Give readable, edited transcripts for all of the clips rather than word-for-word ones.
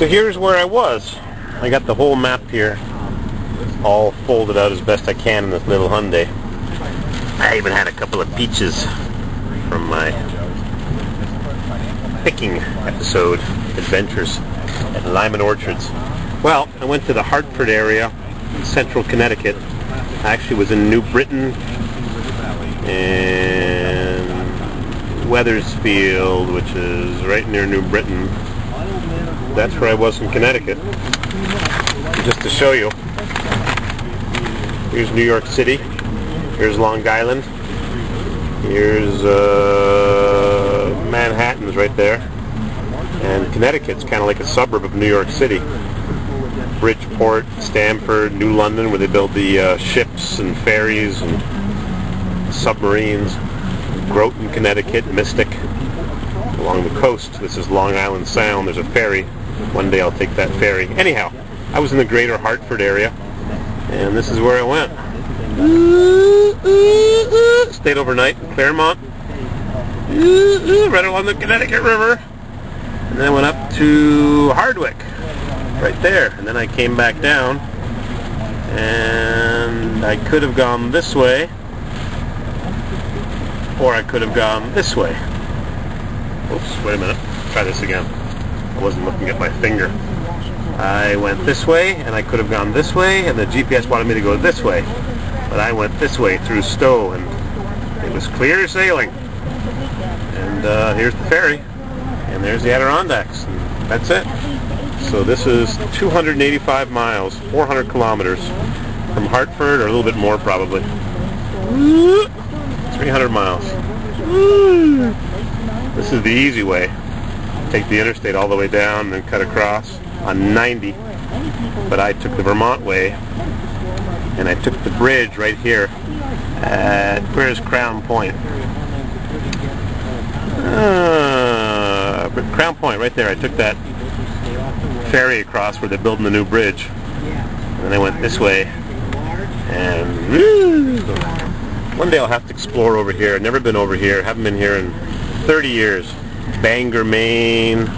So here's where I was. I got the whole map here, all folded out as best I can in this little Hyundai. I even had a couple of peaches from my picking episode, Adventures at Lyman Orchards. Well, I went to the Hartford area in central Connecticut. I actually was in New Britain and Wethersfield, which is right near New Britain. That's where I was in Connecticut. Just to show you, here's New York City, here's Long Island, here's Manhattan's right there, and Connecticut's kind of like a suburb of New York City. Bridgeport, Stamford, New London, where they build the ships and ferries and submarines. Groton, Connecticut, Mystic, along the coast. This is Long Island Sound. There's a ferry. One day I'll take that ferry. Anyhow, I was in the greater Hartford area, and this is where I went. Stayed overnight in Claremont, right along the Connecticut River, and then I went up to Hardwick, right there, and then I came back down, and I could have gone this way, or I could have gone this way. Oops, wait a minute. Try this again. I wasn't looking at my finger. I went this way, and I could have gone this way, and the GPS wanted me to go this way. But I went this way through Stowe, and it was clear sailing. And here's the ferry, and there's the Adirondacks, and that's it. So this is 285 miles, 400 kilometers from Hartford, or a little bit more probably. 300 miles. This is the easy way. Take the interstate all the way down and then cut across on 90. But I took the Vermont way, and I took the bridge right here at, where's Crown Point? Crown Point, right there. I took that ferry across where they're building the new bridge. And then I went this way, and one day I'll have to explore over here. I've never been over here. Haven't been here in 30 years. Bangor, Maine.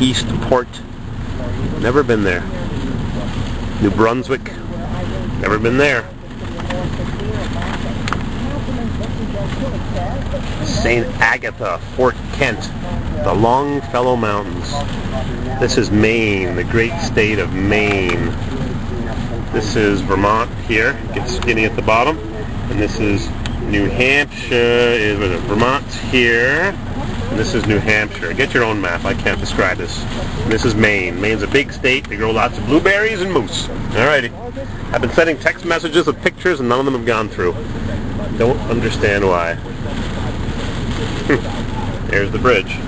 Eastport. Never been there. New Brunswick. Never been there. St. Agatha, Fort Kent, the Longfellow Mountains. This is Maine, the great state of Maine. This is Vermont here, gets skinny at the bottom, and this is New Hampshire. Vermont's here, and this is New Hampshire. Get your own map, I can't describe this. And this is Maine. Maine's a big state, they grow lots of blueberries and moose. Alrighty, I've been sending text messages with pictures and none of them have gone through. Don't understand why. There's the bridge.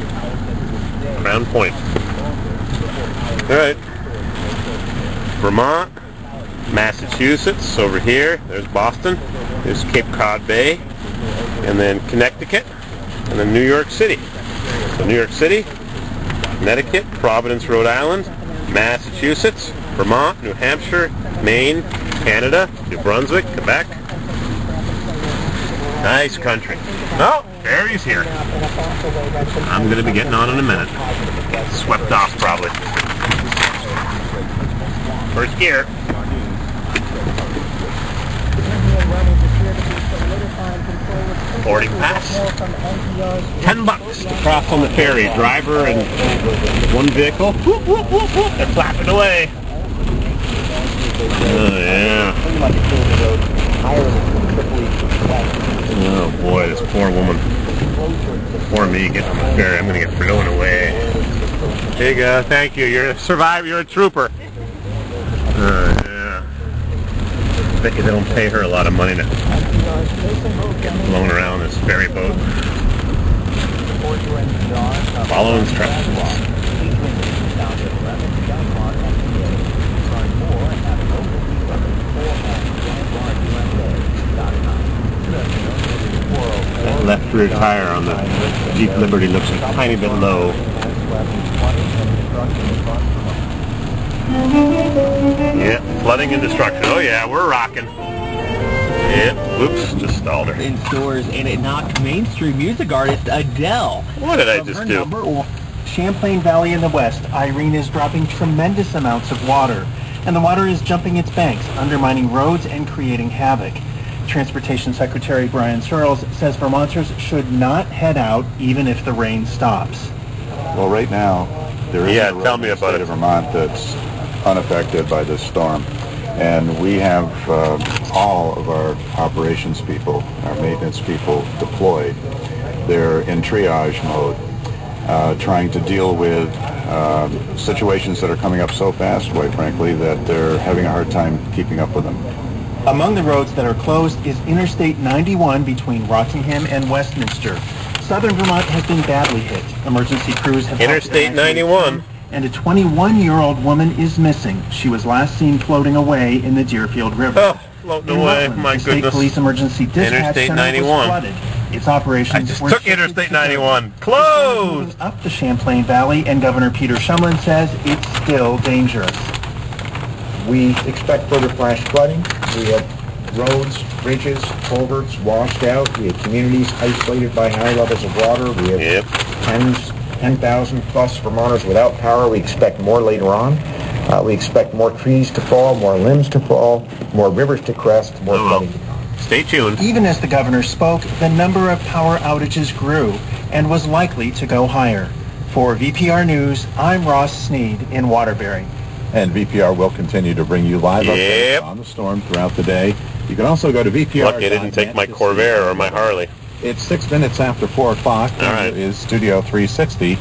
Crown Point. Alright. Vermont, Massachusetts, over here. There's Boston. There's Cape Cod Bay. And then Connecticut. And then New York City. So New York City, Connecticut, Providence, Rhode Island, Massachusetts, Vermont, New Hampshire, Maine, Canada, New Brunswick, Quebec. Nice country. Oh, there he's here. I'm going to be getting on in a minute. Swept off, probably. First gear. Boarding pass. $10 to cross on the ferry. Driver and one vehicle. Whoop, whoop, whoop, whoop. They're flapping away. Oh, yeah. Oh boy, this poor woman. Poor me getting on the ferry. I'm going to get blown away. Hey guys, thank you. You're a survivor. You're a trooper. Yeah. I bet you they don't pay her a lot of money to get blown around this ferry boat. Follow instructions. That left rear tire on the Jeep Liberty looks a tiny bit low. Yeah, flooding and destruction. Oh yeah, we're rocking. Yep, whoops, just stalled her. In stores, and it knocked mainstream music artist Adele. What did I just do? Champlain Valley in the west, Irene is dropping tremendous amounts of water, and the water is jumping its banks, undermining roads and creating havoc. Transportation Secretary Brian Searles says Vermonters should not head out even if the rain stops. Well, right now, there is a road tell in me the about state it. of Vermont that's unaffected by this storm. And we have all of our operations people, our maintenance people deployed. They're in triage mode, trying to deal with situations that are coming up so fast, quite frankly, that they're having a hard time keeping up with them. Among the roads that are closed is Interstate 91 between Rockingham and Westminster. Southern Vermont has been badly hit. Emergency crews have Interstate 91. And a 21-year-old woman is missing. She was last seen floating away in the Deerfield River. Oh, floating away, my the State goodness. Police Emergency Dispatch Interstate Center 91. was flooded. Its operations I just were took shifted Interstate to 91. Thursday. Closed! Moving up the Champlain Valley, and Governor Peter Shumlin says it's still dangerous. We expect further flash flooding. We have roads, bridges, culverts washed out. We have communities isolated by high levels of water. We have 10,000 plus Vermonters without power. We expect more later on. We expect more trees to fall, more limbs to fall, more rivers to crest, more flooding to come. Stay tuned. Even as the governor spoke, the number of power outages grew and was likely to go higher. For VPR News, I'm Ross Sneed in Waterbury. And VPR will continue to bring you live updates on the storm throughout the day. You can also go to VPR. Lucky I didn't take my Corvair or my Harley. It's 6 minutes after 4 o'clock. All right. Is Studio 360.